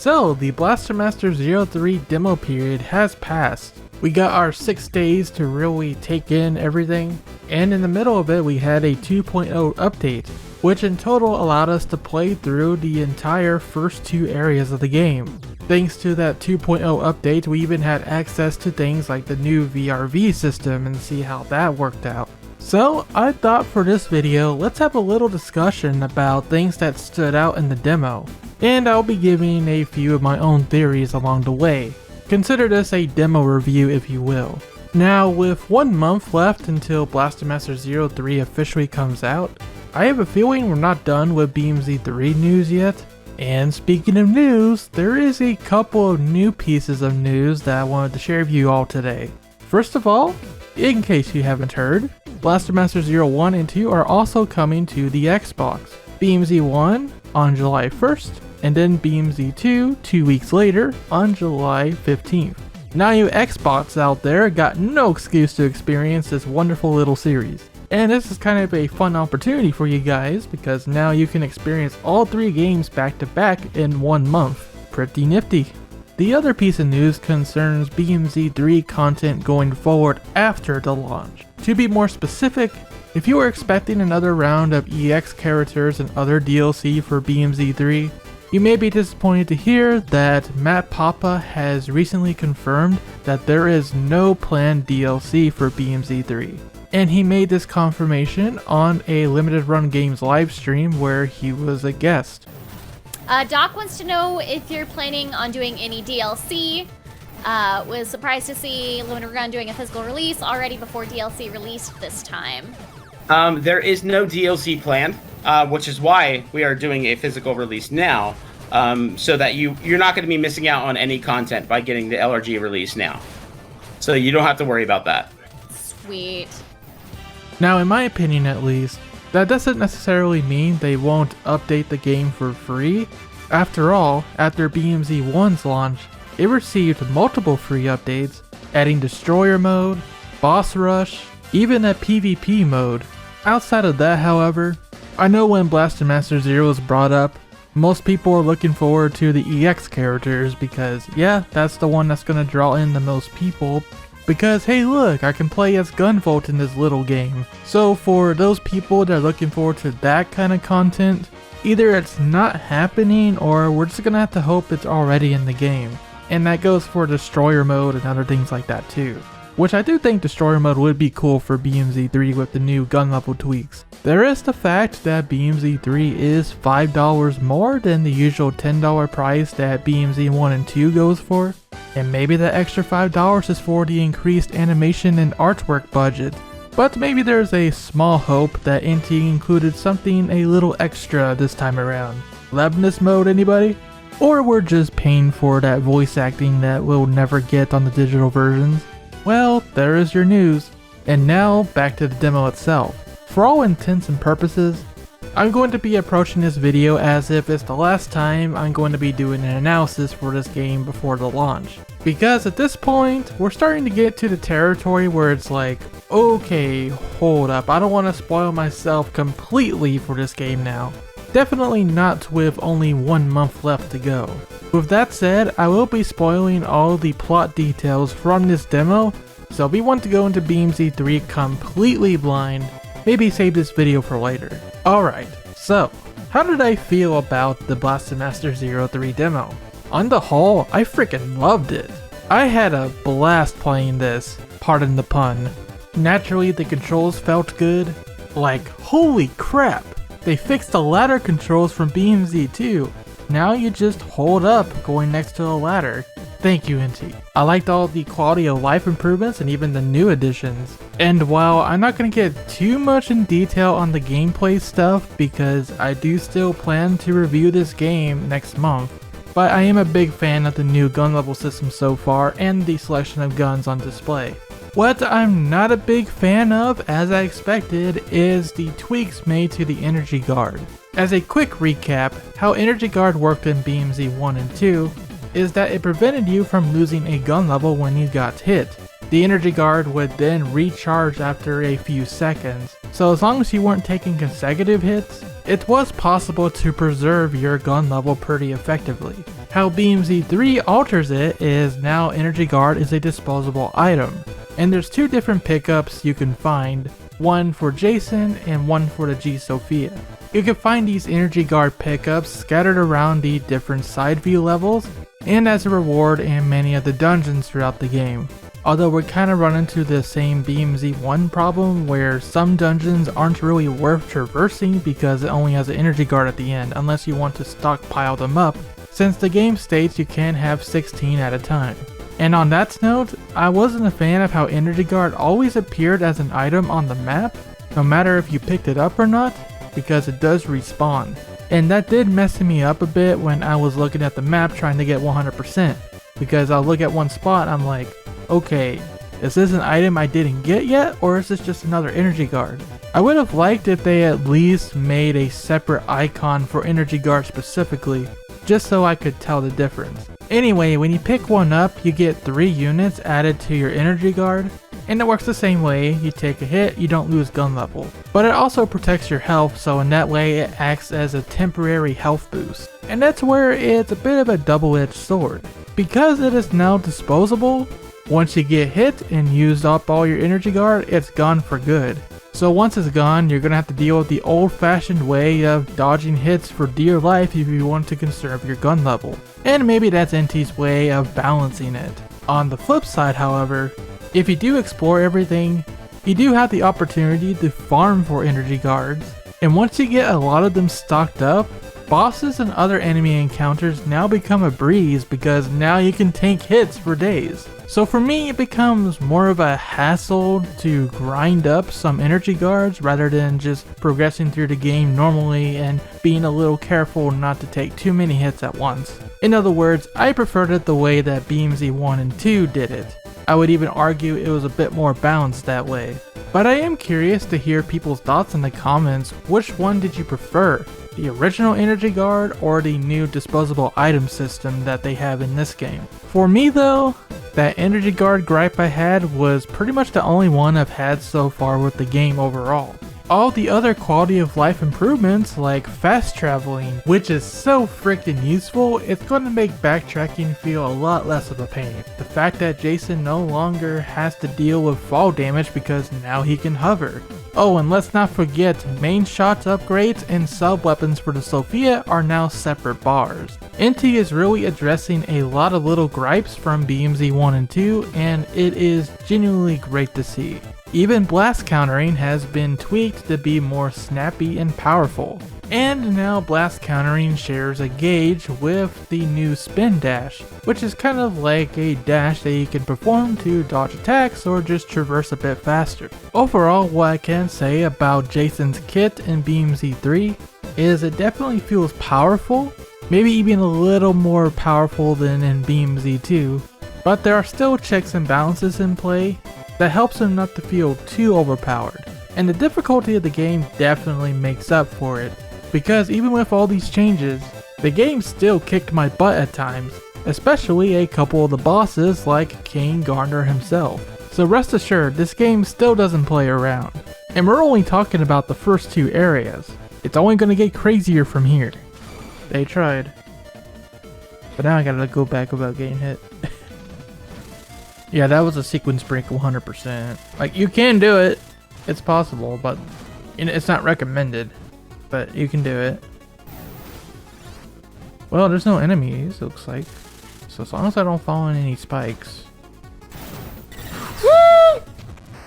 So, the Blaster Master 03 demo period has passed. We got our 6 days to really take in everything, and in the middle of it we had a 2.0 update, which in total allowed us to play through the entire first 2 areas of the game. Thanks to that 2.0 update, we even had access to things like the new VRV system and see how that worked out. So I thought for this video, let's have a little discussion about things that stood out in the demo, and I'll be giving a few of my own theories along the way. Consider this a demo review if you will. Now with 1 month left until Blaster Master 03 officially comes out, I have a feeling we're not done with BMZ 3 news yet. And speaking of news, there is a couple of new pieces of news that I wanted to share with you all today. First of all, in case you haven't heard, Blaster Master 01 and 2 are also coming to the Xbox. BMZ 1 on July 1st, and then BMZ 2 2 weeks later on July 15th. Now you Xbox out there got no excuse to experience this wonderful little series. And this is kind of a fun opportunity for you guys because now you can experience all 3 games back to back in 1 month. Pretty nifty. The other piece of news concerns BMZ 3 content going forward after the launch. To be more specific, if you were expecting another round of EX characters and other DLC for BMZ 3, you may be disappointed to hear that Matt Papa has recently confirmed that there is no planned DLC for BMZ 3. And he made this confirmation on a Limited Run Games live stream where he was a guest. Doc wants to know if you're planning on doing any DLC. Was surprised to see Limited Run doing a physical release already before DLC released this time. There is no DLC planned, which is why we are doing a physical release now, so that you're not going to be missing out on any content by getting the LRG release now. So you don't have to worry about that. Sweet. Now in my opinion at least, that doesn't necessarily mean they won't update the game for free. After all, after BMZ 1's launch, it received multiple free updates, adding Destroyer mode, Boss Rush, even a PvP mode. Outside of that however, I know when Blaster Master 0 was brought up, most people are looking forward to the EX characters because yeah, that's the one that's gonna draw in the most people. Because hey look, I can play as Gunvolt in this little game. So for those people that are looking forward to that kind of content, either it's not happening or we're just gonna have to hope it's already in the game. And that goes for Destroyer mode and other things like that too. Which I do think Destroyer mode would be cool for BMZ 3 with the new gun level tweaks. There is the fact that BMZ 3 is $5 more than the usual $10 price that BMZ 1 and 2 goes for. And maybe the extra $5 is for the increased animation and artwork budget. But maybe there's a small hope that NT included something a little extra this time around. Lebanese mode anybody? Or we're just paying for that voice acting that we'll never get on the digital versions? Well, there is your news. And now back to the demo itself. For all intents and purposes, I'm going to be approaching this video as if it's the last time I'm going to be doing an analysis for this game before the launch. Because at this point, we're starting to get to the territory where it's like, okay, hold up, I don't want to spoil myself completely for this game now. Definitely not with only 1 month left to go. With that said, I will be spoiling all the plot details from this demo, so if you want to go into BMZ 3 completely blind, maybe save this video for later. Alright, so, how did I feel about the Blaster Master 03 demo? On the whole, I freaking loved it. I had a blast playing this, pardon the pun. Naturally, the controls felt good. Like, holy crap! They fixed the ladder controls from BMZ 2. Now you just hold up going next to a ladder. Thank you, NT. I liked all the quality of life improvements and even the new additions. And while I'm not going to get too much in detail on the gameplay stuff because I do still plan to review this game next month, but I am a big fan of the new gun level system so far and the selection of guns on display. What I'm not a big fan of, as I expected, is the tweaks made to the energy guard. As a quick recap, how energy guard worked in BMZ 1 and 2 is that it prevented you from losing a gun level when you got hit. The energy guard would then recharge after a few seconds, so as long as you weren't taking consecutive hits, it was possible to preserve your gun level pretty effectively. How BMZ 3 alters it is now Energy Guard is a disposable item, and there's 2 different pickups you can find, one for Jason and one for the G Sophia. You can find these Energy Guard pickups scattered around the different side view levels and as a reward in many of the dungeons throughout the game. Although we're kind of running into the same BMZ1 problem where some dungeons aren't really worth traversing because it only has an Energy Guard at the end unless you want to stockpile them up, since the game states you can have 16 at a time. And on that note, I wasn't a fan of how Energy Guard always appeared as an item on the map, no matter if you picked it up or not, because it does respawn. And that did mess me up a bit when I was looking at the map trying to get 100%, because I'll look at one spot and I'm like, okay, is this an item I didn't get yet, or is this just another Energy Guard? I would have liked if they at least made a separate icon for Energy Guard specifically, just so I could tell the difference. Anyway, when you pick one up, you get 3 units added to your Energy Guard, and it works the same way. You take a hit, you don't lose gun level. But it also protects your health, so in that way it acts as a temporary health boost. And that's where it's a bit of a double-edged sword. Because it is now disposable, once you get hit and used up all your Energy Guard, it's gone for good. So once it's gone, you're gonna have to deal with the old-fashioned way of dodging hits for dear life if you want to conserve your gun level. And maybe that's NT's way of balancing it. On the flip side, however, if you do explore everything, you do have the opportunity to farm for Energy Guards. And once you get a lot of them stocked up, bosses and other enemy encounters now become a breeze because now you can tank hits for days. So for me, it becomes more of a hassle to grind up some Energy Guards rather than just progressing through the game normally and being a little careful not to take too many hits at once. In other words, I preferred it the way that BMZ 1 and 2 did it. I would even argue it was a bit more balanced that way. But I am curious to hear people's thoughts in the comments. Which one did you prefer? The original Energy Guard or the new disposable item system that they have in this game? For me though, that Energy Guard gripe I had was pretty much the only one I've had so far with the game overall. All the other quality of life improvements like fast traveling, which is so freaking useful, it's going to make backtracking feel a lot less of a pain. The fact that Jason no longer has to deal with fall damage because now he can hover. Oh, and let's not forget, main shots upgrades and sub weapons for the Sophia are now separate bars. NT is really addressing a lot of little gripes from BMZ 1 and 2, and it is genuinely great to see. Even blast countering has been tweaked to be more snappy and powerful. And now blast countering shares a gauge with the new spin dash, which is kind of like a dash that you can perform to dodge attacks or just traverse a bit faster. Overall, what I can say about Jason's kit in BMZ 3 is it definitely feels powerful, maybe even a little more powerful than in BMZ 2, but there are still checks and balances in play that helps him not to feel too overpowered. And the difficulty of the game definitely makes up for it, because even with all these changes, the game still kicked my butt at times, especially a couple of the bosses like King Garner himself. So rest assured, this game still doesn't play around. And we're only talking about the first 2 areas. It's only gonna get crazier from here. They tried. But now I gotta go back about getting hit. Yeah, that was a sequence break 100%. Like, you can do it. It's possible, but it's not recommended. But you can do it. Well, there's no enemies, it looks like. So as long as I don't fall in any spikes.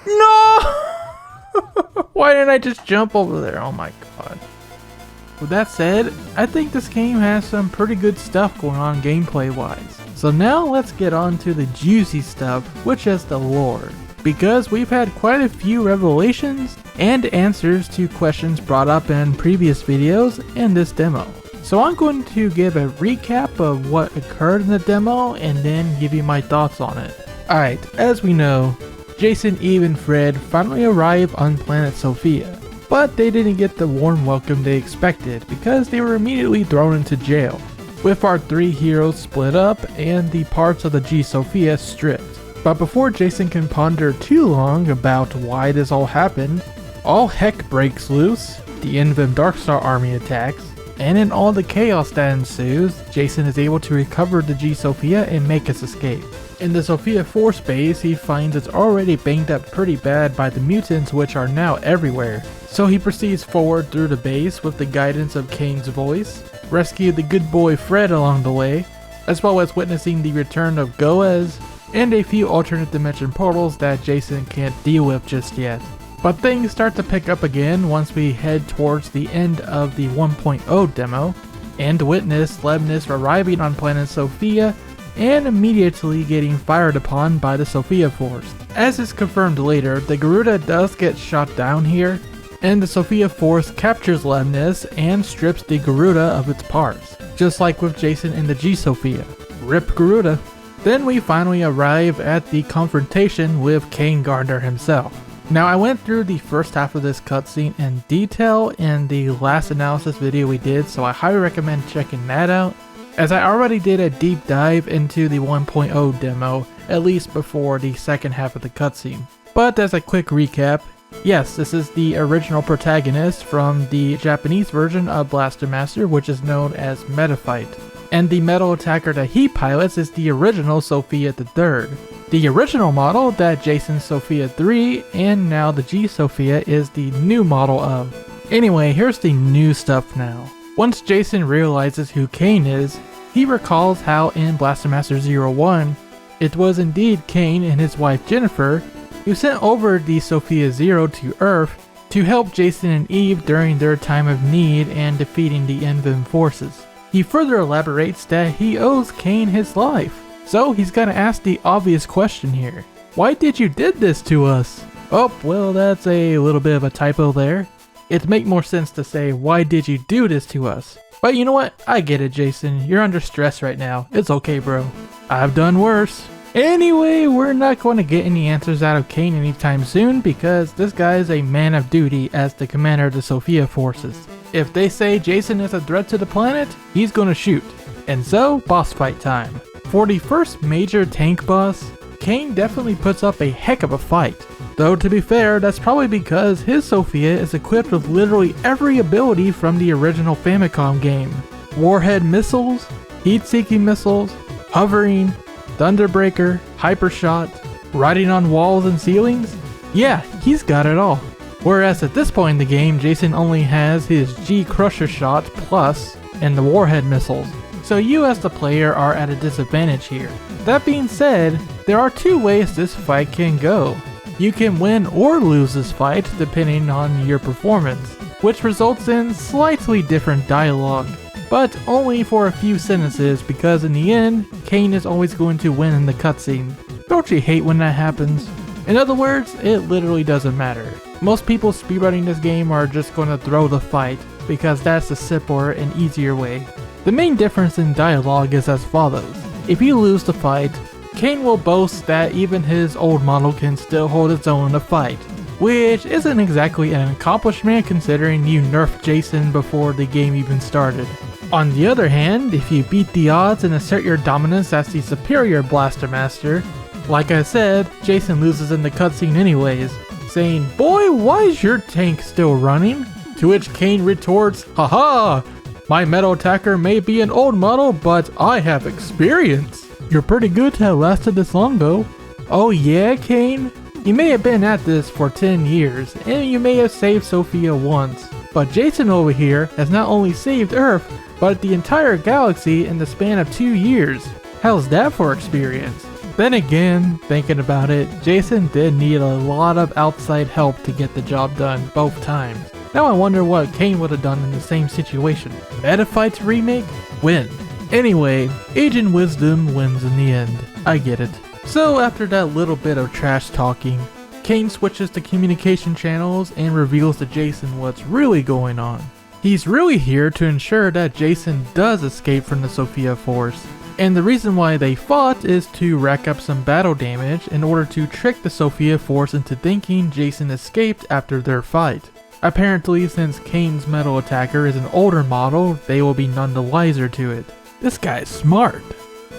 No! Why didn't I just jump over there? Oh my god. With that said, I think this game has some pretty good stuff going on gameplay wise. So now let's get on to the juicy stuff, which is the lore. Because we've had quite a few revelations and answers to questions brought up in previous videos in this demo. So I'm going to give a recap of what occurred in the demo and then give you my thoughts on it. Alright, as we know, Jason, Eve, and Fred finally arrive on planet Sophia. But they didn't get the warm welcome they expected because they were immediately thrown into jail, with our 3 heroes split up and the parts of the G Sophia stripped. But before Jason can ponder too long about why this all happened, all heck breaks loose The Invim Darkstar army attacks, and in all the chaos that ensues, Jason is able to recover the G Sophia and make his escape. In the Sophia Force base, he finds it's already banged up pretty bad by the mutants, which are now everywhere. So he proceeds forward through the base with the guidance of Kane's voice, rescue the good boy Fred along the way, as well as witnessing the return of Goez, and a few alternate dimension portals that Jason can't deal with just yet. But things start to pick up again once we head towards the end of the 1.0 demo, and witness Lemnis arriving on planet Sophia and immediately getting fired upon by the Sophia Force. As is confirmed later, the Garuda does get shot down here, and the Sophia Force captures Lemnis and strips the Garuda of its parts, just like with Jason and the G Sophia. Rip Garuda. Then we finally arrive at the confrontation with Kane Gardner himself. Now, I went through the first half of this cutscene in detail in the last analysis video we did, so I highly recommend checking that out, as I already did a deep dive into the 1.0 demo, at least before the second half of the cutscene. But as a quick recap, yes, this is the original protagonist from the Japanese version of Blaster Master, which is known as Metafight. And the metal attacker that he pilots is the original Sophia III. The original model that Jason's Sophia 3 and now the G Sophia is the new model of. Anyway, here's the new stuff now. Once Jason realizes who Kane is, he recalls how in Blaster Master 01, it was indeed Kane and his wife Jennifer who sent over the Sophia Zero to Earth to help Jason and Eve during their time of need and defeating the Invim forces. He further elaborates that he owes Kane his life. So he's gotta ask the obvious question here. Why did you did this to us? Oh, well, that's a little bit of a typo there. It'd make more sense to say, why did you do this to us? But you know what? I get it, Jason. You're under stress right now. It's okay, bro. I've done worse. Anyway, we're not going to get any answers out of Kane anytime soon because this guy is a man of duty as the commander of the Sophia forces. If they say Jason is a threat to the planet, he's gonna shoot. And so, boss fight time. For the first major tank boss, Kane definitely puts up a heck of a fight. Though to be fair, that's probably because his Sophia is equipped with literally every ability from the original Famicom game. Warhead missiles, heat-seeking missiles, hovering, Thunderbreaker, Hypershot, riding on walls and ceilings. Yeah, he's got it all. Whereas at this point in the game, Jason only has his G Crusher Shot Plus and the Warhead missiles. So you as the player are at a disadvantage here. That being said, there are two ways this fight can go. You can win or lose this fight depending on your performance, which results in slightly different dialogue, but only for a few sentences because in the end, Kane is always going to win in the cutscene. Don't you hate when that happens? In other words, it literally doesn't matter. Most people speedrunning this game are just going to throw the fight because that's the simpler and easier way. The main difference in dialogue is as follows. If you lose the fight, Kane will boast that even his old model can still hold its own in a fight, which isn't exactly an accomplishment considering you nerfed Jason before the game even started. On the other hand, if you beat the odds and assert your dominance as the superior Blaster Master, like I said, Jason loses in the cutscene anyways, saying, "Boy, why is your tank still running?" To which Kane retorts, "Haha! My metal attacker may be an old model, but I have experience. You're pretty good to have lasted this long though." Oh yeah, Kane? You may have been at this for 10 years, and you may have saved Sophia once, but Jason over here has not only saved Earth, but the entire galaxy in the span of 2 years. How's that for experience? Then again, thinking about it, Jason did need a lot of outside help to get the job done both times. Now I wonder what Kane would have done in the same situation. Metafight's remake? Win. Anyway, Agent Wisdom wins in the end. I get it. So after that little bit of trash talking, Kane switches to communication channels and reveals to Jason what's really going on. He's really here to ensure that Jason does escape from the Sophia Force. And the reason why they fought is to rack up some battle damage in order to trick the Sophia Force into thinking Jason escaped after their fight. Apparently, since Kane's metal attacker is an older model, they will be none the wiser to it. This guy's smart.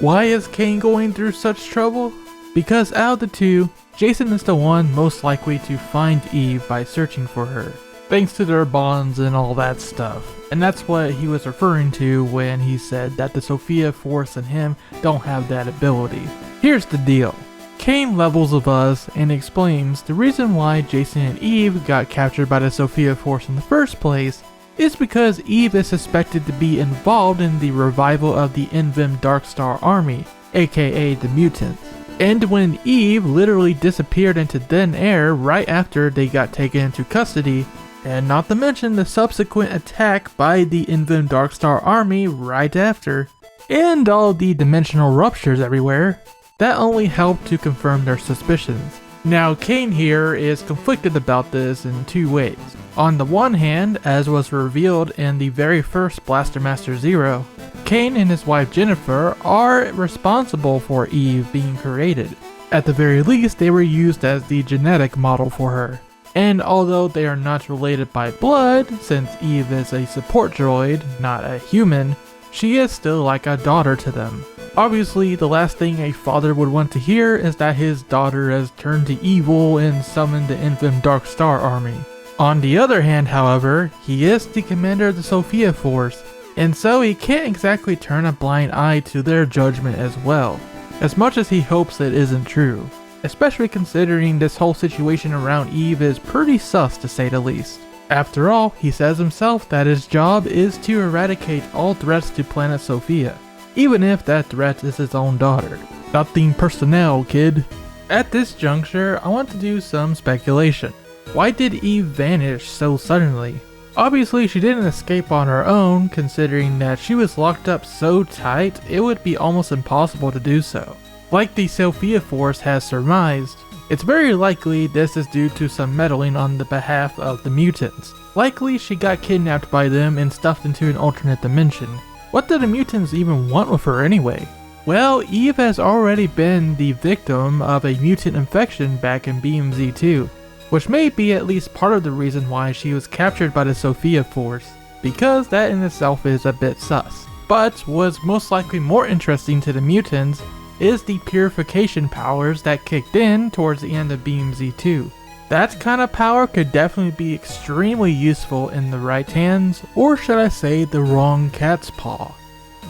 Why is Kane going through such trouble? Because out of the two, Jason is the one most likely to find Eve by searching for her. thanks to their bonds and all that stuff. And that's what he was referring to when he said that the Sophia Force and him don't have that ability. Here's the deal. Cain levels with us and explains the reason why Jason and Eve got captured by the Sophia Force in the first place is because Eve is suspected to be involved in the revival of the Invim Darkstar army, aka the mutants. And when Eve literally disappeared into thin air right after they got taken into custody, and not to mention the subsequent attack by the Invim Darkstar army right after, and all the dimensional ruptures everywhere, that only helped to confirm their suspicions. Now Cain here is conflicted about this in two ways. On the one hand, as was revealed in the very first Blaster Master Zero, Cain and his wife Jennifer are responsible for Eve being created. At the very least, they were used as the genetic model for her. And although they are not related by blood, since Eve is a support droid, not a human, she is still like a daughter to them. Obviously, the last thing a father would want to hear is that his daughter has turned to evil and summoned the Invim Darkstar army. On the other hand, however, he is the commander of the Sophia Force, and so he can't exactly turn a blind eye to their judgment as well, as much as he hopes it isn't true, especially considering this whole situation around Eve is pretty sus to say the least. After all, he says himself that his job is to eradicate all threats to planet Sophia, even if that threat is his own daughter. Nothing personnel, kid. At this juncture, I want to do some speculation. Why did Eve vanish so suddenly? Obviously, she didn't escape on her own, considering that she was locked up so tight, it would be almost impossible to do so. Like the Sophia Force has surmised, it's very likely this is due to some meddling on the behalf of the mutants. Likely she got kidnapped by them and stuffed into an alternate dimension. What did the mutants even want with her anyway? Well, Eve has already been the victim of a mutant infection back in BMZ 2, which may be at least part of the reason why she was captured by the Sophia Force, because that in itself is a bit sus. But what's most likely more interesting to the mutants is the purification powers that kicked in towards the end of BMZ 2. That kind of power could definitely be extremely useful in the right hands, or should I say the wrong cat's paw.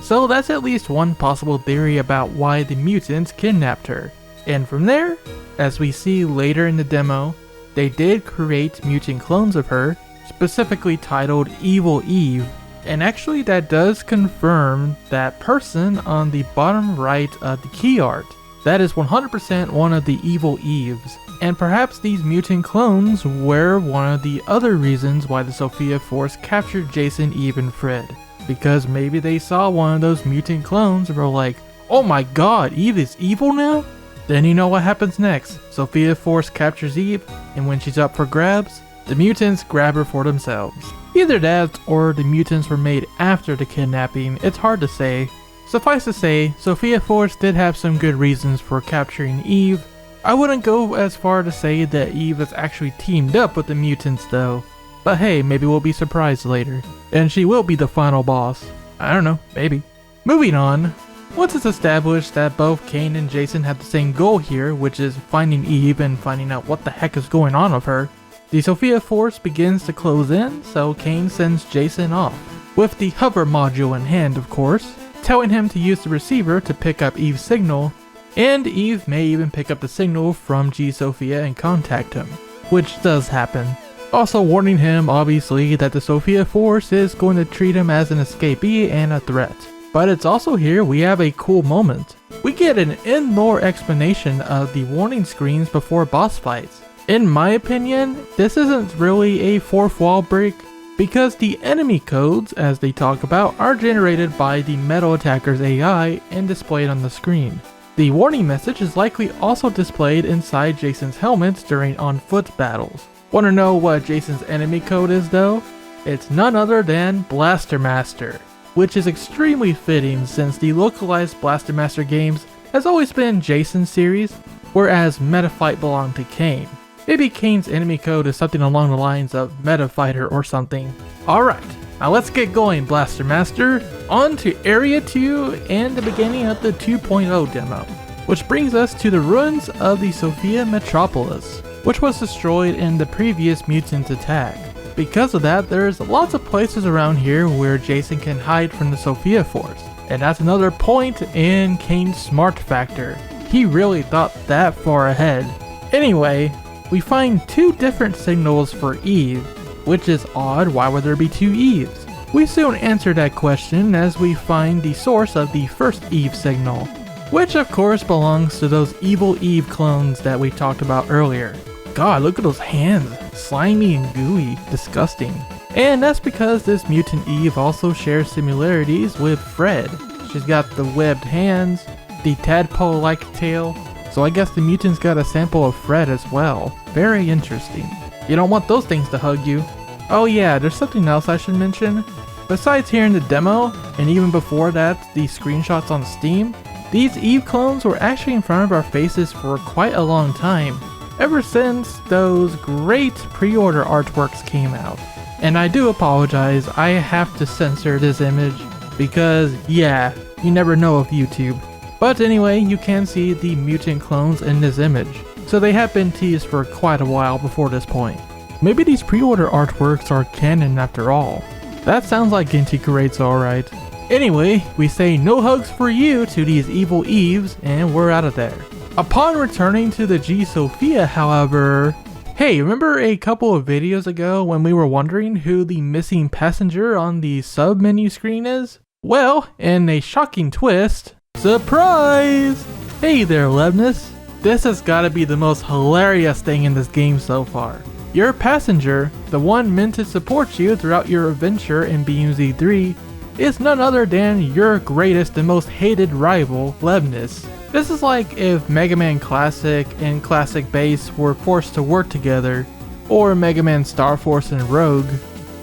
So that's at least one possible theory about why the mutants kidnapped her. And from there, as we see later in the demo, they did create mutant clones of her, specifically titled Evil Eve, and actually that does confirm that person on the bottom right of the key art. That is 100% one of the Evil Eves, and perhaps these mutant clones were one of the other reasons why the Sophia Force captured Jason, Eve, and Fred. Because maybe they saw one of those mutant clones and were like, oh my god, Eve is evil now? Then you know what happens next. Sophia Force captures Eve, and when she's up for grabs, the mutants grab her for themselves. Either that, or the mutants were made after the kidnapping, it's hard to say. Suffice to say, Sophia Force did have some good reasons for capturing Eve. I wouldn't go as far to say that Eve is actually teamed up with the mutants though. But hey, maybe we'll be surprised later. And she will be the final boss. I don't know, maybe. Moving on. Once it's established that both Cain and Jason have the same goal here, which is finding Eve and finding out what the heck is going on with her, the Sophia Force begins to close in, so Cain sends Jason off, with the hover module in hand of course, telling him to use the receiver to pick up Eve's signal, and Eve may even pick up the signal from G Sophia and contact him, which does happen. Also warning him obviously that the Sophia Force is going to treat him as an escapee and a threat. But it's also here we have a cool moment. We get an in-lore explanation of the warning screens before boss fights. In my opinion, this isn't really a fourth wall break, because the enemy codes, as they talk about, are generated by the Metal Attacker's AI and displayed on the screen. The warning message is likely also displayed inside Jason's helmet during on-foot battles. Want to know what Jason's enemy code is though? It's none other than Blaster Master, which is extremely fitting since the localized Blaster Master games has always been Jason's series, whereas Metafight belonged to Cain. Maybe Cain's enemy code is something along the lines of Metafighter or something. Alright, now let's get going Blaster Master, on to Area 2 and the beginning of the 2.0 demo, which brings us to the ruins of the Sophia Metropolis, which was destroyed in the previous mutant attack. Because of that, there's lots of places around here where Jason can hide from the Sophia Force. And that's another point in Kane's smart factor. He really thought that far ahead. Anyway, we find 2 different signals for Eve, which is odd. Why would there be 2 Eves? We soon answer that question as we find the source of the first Eve signal, which of course belongs to those evil Eve clones that we talked about earlier. God, look at those hands, slimy and gooey, disgusting. And that's because this mutant Eve also shares similarities with Fred. She's got the webbed hands, the tadpole-like tail, so I guess the mutant's got a sample of Fred as well. Very interesting. You don't want those things to hug you. Oh yeah, there's something else I should mention. Besides here in the demo, and even before that, the screenshots on Steam, these Eve clones were actually in front of our faces for quite a long time, ever since those great pre-order artworks came out. And I do apologize, I have to censor this image, because yeah, you never know with YouTube. But anyway, you can see the mutant clones in this image, so they have been teased for quite a while before this point. Maybe these pre-order artworks are canon after all. That sounds like Ginty Crates alright. Anyway, we say no hugs for you to these evil Eves, and we're out of there. Upon returning to the G Sophia, however... Hey, remember a couple of videos ago when we were wondering who the missing passenger on the sub-menu screen is? Well, in a shocking twist, surprise! Hey there, Lebnus. This has gotta be the most hilarious thing in this game so far. Your passenger, the one meant to support you throughout your adventure in BMZ 3, is none other than your greatest and most hated rival, Lebnus. This is like if Mega Man Classic and Classic Base were forced to work together, or Mega Man Star Force and Rogue,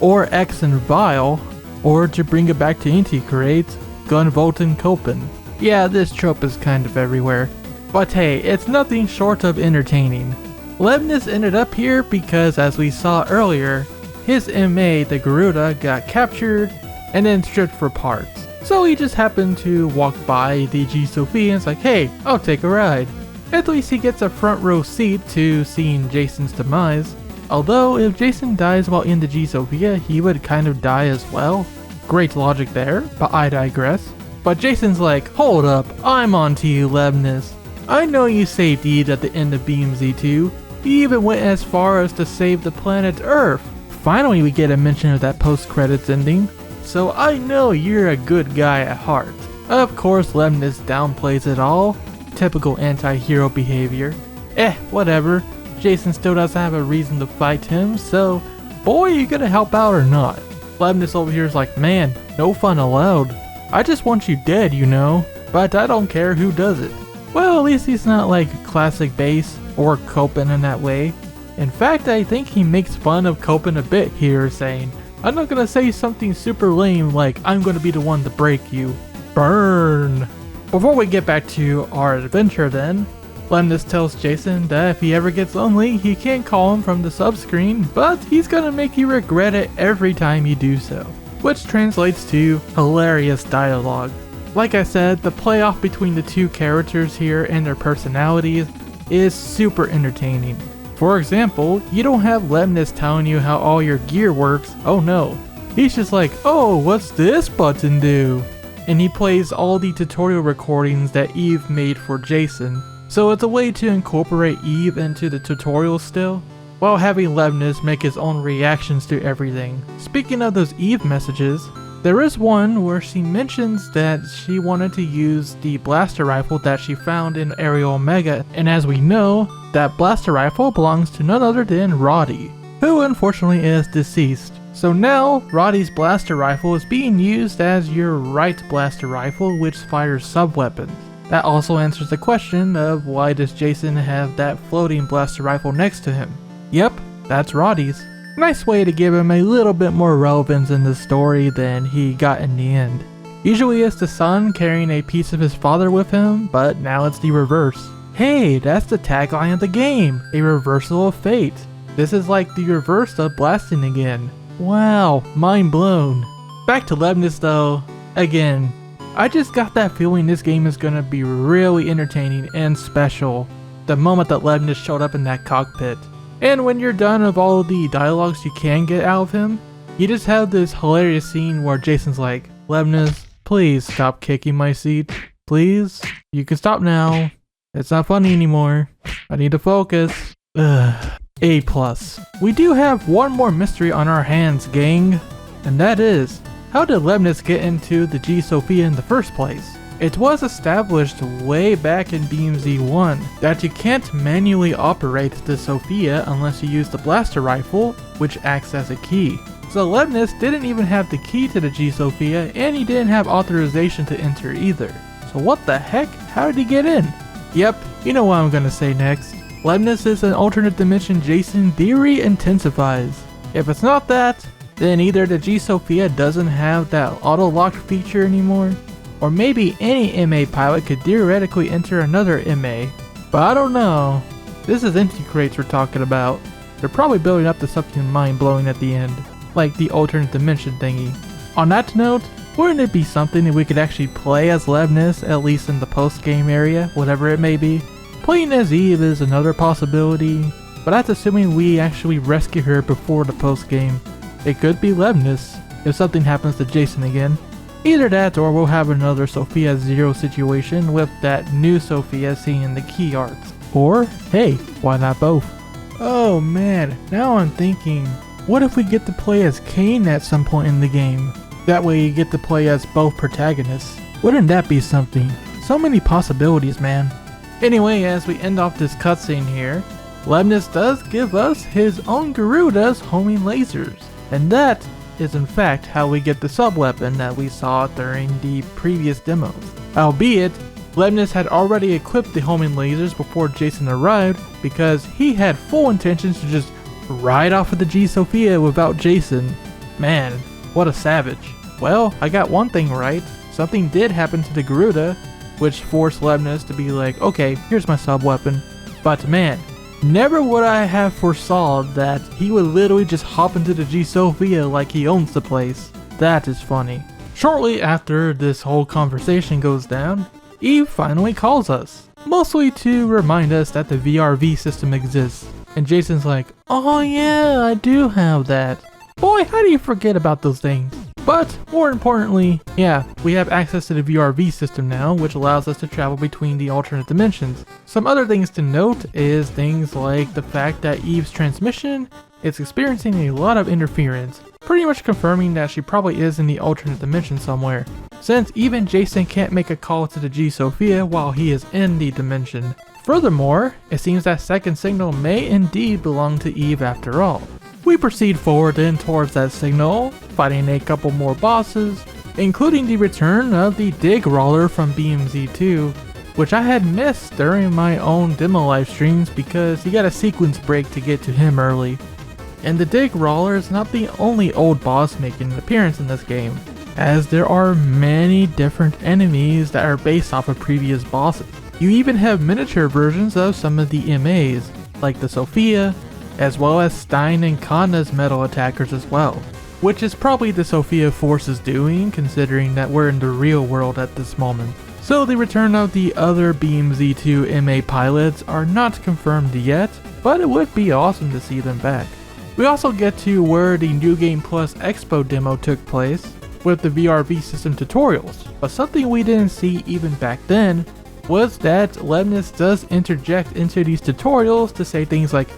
or X and Vile, or to bring it back to Inti-Create, Gunvolt and Copen. Yeah, this trope is kind of everywhere. But hey, it's nothing short of entertaining. Lebnus ended up here because, as we saw earlier, his MA, the Garuda, got captured and then stripped for parts. So he just happened to walk by the G Sophia and it's like, hey, I'll take a ride. At least he gets a front row seat to seeing Jason's demise. Although, if Jason dies while in the G Sophia, he would kind of die as well. Great logic there, but I digress. But Jason's like, hold up, I'm on to you, Lebnus. I know you saved Eve at the end of BMZ 2. You even went as far as to save the planet Earth. Finally we get a mention of that post-credits ending. So I know you're a good guy at heart. Of course Lebnus downplays it all. Typical anti-hero behavior. Whatever. Jason still doesn't have a reason to fight him, so boy, you gonna help out or not? Lebnus over here is like, man, no fun allowed. I just want you dead, you know, but I don't care who does it. Well, at least he's not like Classic Base or Copen in that way. In fact, I think he makes fun of Copen a bit here, saying, I'm not gonna say something super lame like, I'm gonna be the one to break you. Burn! Before we get back to our adventure then, Lebnus tells Jason that if he ever gets lonely, he can't call him from the sub-screen, but he's gonna make you regret it every time you do so. Which translates to hilarious dialogue. Like I said, the playoff between the two characters here and their personalities is super entertaining. For example, you don't have Lebnus telling you how all your gear works, oh no. He's just like, oh, what's this button do? And he plays all the tutorial recordings that Eve made for Jason. So it's a way to incorporate Eve into the tutorial still, while having Lebnus make his own reactions to everything. Speaking of those Eve messages, there is one where she mentions that she wanted to use the blaster rifle that she found in Area Omega, and as we know, that blaster rifle belongs to none other than Roddy, who unfortunately is deceased. So now, Roddy's blaster rifle is being used as your right blaster rifle, which fires sub-weapons. That also answers the question of why does Jason have that floating blaster rifle next to him? Yep, that's Roddy's. Nice way to give him a little bit more relevance in the story than he got in the end. Usually it's the son carrying a piece of his father with him, but now it's the reverse. Hey, that's the tagline of the game, a reversal of fate. This is like the reverse of blasting again. Wow, mind blown. Back to Lebnus though, again, I just got that feeling this game is gonna be really entertaining and special the moment that Lebnus showed up in that cockpit. And when you're done with all of the dialogues you can get out of him, you just have this hilarious scene where Jason's like, Lemnis, please stop kicking my seat. Please? You can stop now. It's not funny anymore. I need to focus. Ugh. A+. We do have one more mystery on our hands, gang. And that is, how did Lemnis get into the G Sophia in the first place? It was established way back in BMZ 1 that you can't manually operate the Sophia unless you use the blaster rifle, which acts as a key. So Lemnis didn't even have the key to the G Sophia, and he didn't have authorization to enter either. So what the heck? How did he get in? Yep, you know what I'm gonna say next. Lemnis is an alternate dimension Jason theory intensifies. If it's not that, then either the G Sophia doesn't have that auto-lock feature anymore, or maybe any MA pilot could theoretically enter another MA. But I don't know. This is empty crates we're talking about. They're probably building up to something mind-blowing at the end, like the alternate dimension thingy. On that note, wouldn't it be something that we could actually play as Lemnis, at least in the post-game area, whatever it may be? Playing as Eve is another possibility, but that's assuming we actually rescue her before the post-game. It could be Lemnis, if something happens to Jason again. Either that, or we'll have another Sophia Zero situation with that new Sophia seen in the key arts. Or, hey, why not both? Oh man, now I'm thinking, what if we get to play as Kane at some point in the game? That way you get to play as both protagonists. Wouldn't that be something? So many possibilities, man. Anyway, as we end off this cutscene here, Lemnis does give us his own Garuda's homing lasers. And that is in fact how we get the sub-weapon that we saw during the previous demos. Albeit, Lemnis had already equipped the homing lasers before Jason arrived because he had full intentions to just ride off of the G Sophia without Jason. Man, what a savage. Well, I got one thing right. Something did happen to the Garuda, which forced Lemnis to be like, okay, here's my sub-weapon. But man, never would I have foresaw that he would literally just hop into the G Sophia like he owns the place. That is funny. Shortly after this whole conversation goes down, Eve finally calls us, mostly to remind us that the VRV system exists. And Jason's like, oh yeah, I do have that. Boy, how do you forget about those things? But more importantly, yeah, we have access to the VRV system now, which allows us to travel between the alternate dimensions. Some other things to note is things like the fact that Eve's transmission is experiencing a lot of interference, pretty much confirming that she probably is in the alternate dimension somewhere, since even Jason can't make a call to the G Sophia while he is in the dimension. Furthermore, it seems that second signal may indeed belong to Eve after all. We proceed forward then towards that signal, fighting a couple more bosses, including the return of the Dig Roller from BMZ 2, which I had missed during my own demo live streams because he got a sequence break to get to him early. And the Dig Roller is not the only old boss making an appearance in this game, as there are many different enemies that are based off of previous bosses. You even have miniature versions of some of the MAs, like the Sophia, as well as Stein and Kanna's metal attackers as well, which is probably the Sophia Force is doing, considering that we're in the real world at this moment. So the return of the other BMZ2 MA pilots are not confirmed yet, but it would be awesome to see them back. We also get to where the New Game Plus Expo demo took place, with the VRV system tutorials, but something we didn't see even back then was that Lemnis does interject into these tutorials to say things like,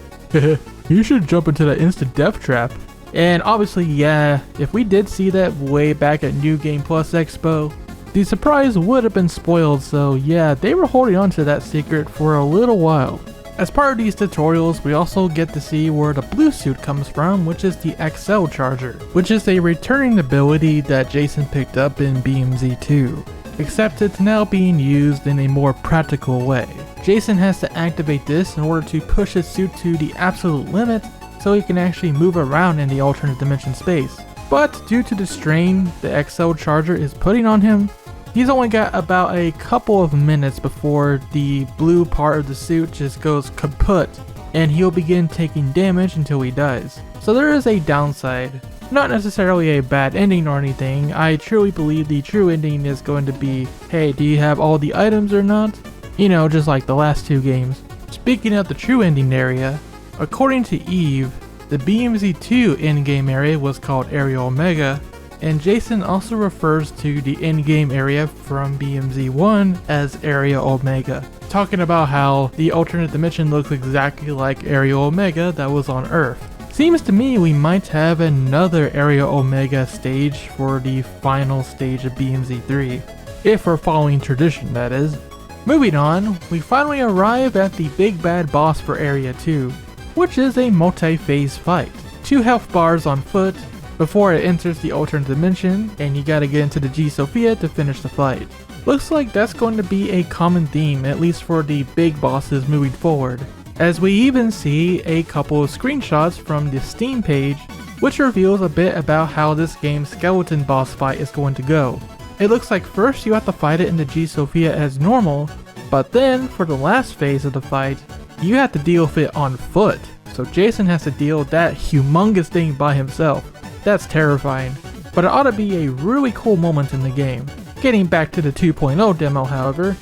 you should jump into that instant death trap. And obviously, yeah, if we did see that way back at New Game Plus Expo, the surprise would have been spoiled, so yeah, they were holding on to that secret for a little while. As part of these tutorials, we also get to see where the blue suit comes from, which is the XL charger, which is a returning ability that Jason picked up in BMZ 2, except it's now being used in a more practical way. Jason has to activate this in order to push his suit to the absolute limit so he can actually move around in the alternate dimension space. But due to the strain the XL charger is putting on him, he's only got about a couple of minutes before the blue part of the suit just goes kaput and he'll begin taking damage until he dies. So there is a downside. Not necessarily a bad ending or anything. I truly believe the true ending is going to be, hey, do you have all the items or not? You know, just like the last two games. Speaking of the true ending area, According to Eve, the BMZ2 in-game area was called Area Omega, and Jason also refers to the in-game area from BMZ1 as Area Omega, talking about how the alternate dimension looks exactly like Area Omega that was on Earth. Seems to me we might have another Area Omega stage for the final stage of BMZ3, if we're following tradition, that is. Moving on, we finally arrive at the big bad boss for Area 2, which is a multi-phase fight. 2 health bars on foot before it enters the alternate dimension, and you gotta get into the G Sophia to finish the fight. Looks like that's going to be a common theme, at least for the big bosses moving forward, as we even see a couple of screenshots from the Steam page, which reveals a bit about how this game's skeleton boss fight is going to go. It looks like first you have to fight it in the G Sophia as normal, but then for the last phase of the fight, you have to deal with it on foot. So Jason has to deal with that humongous thing by himself. That's terrifying, but it ought to be a really cool moment in the game. Getting back to the 2.0 demo, however,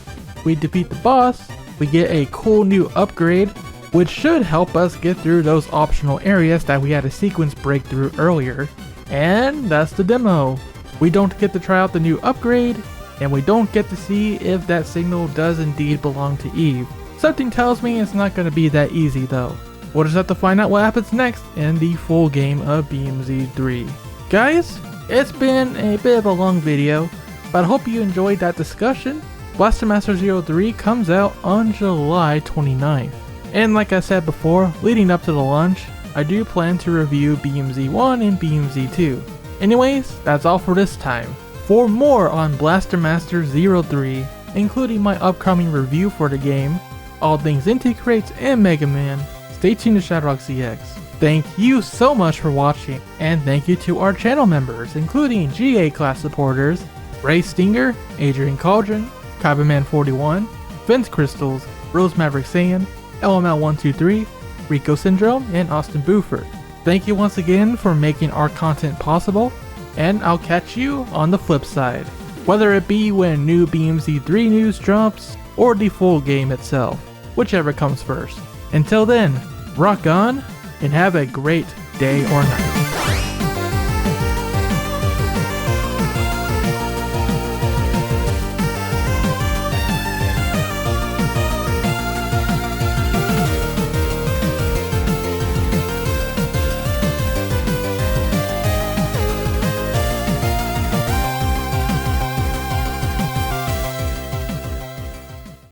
we defeat the boss, we get a cool new upgrade, which should help us get through those optional areas that we had a sequence breakthrough earlier, and that's the demo. We don't get to try out the new upgrade, and we don't get to see if that signal does indeed belong to Eve. Something tells me it's not going to be that easy though. We'll just have to find out what happens next in the full game of BMZ3. Guys, it's been a bit of a long video, but I hope you enjoyed that discussion. Blaster Master 03 comes out on July 29th. And like I said before, leading up to the launch, I do plan to review BMZ1 and BMZ2. Anyways, that's all for this time. For more on Blaster Master 03, including my upcoming review for the game, all things Inti Crates and Mega Man, stay tuned to ShadowRockZX. Thank you so much for watching, and thank you to our channel members, including GA class supporters, Ray Stinger, Adrian Cauldron, Kyberman41, Vince Crystals, Rose Maverick Saiyan, LML123, Rico Syndrome, and Austin Buford. Thank you once again for making our content possible, and I'll catch you on the flip side, whether it be when new BMZ3 news drops, or the full game itself, whichever comes first. Until then, rock on, and have a great day or night.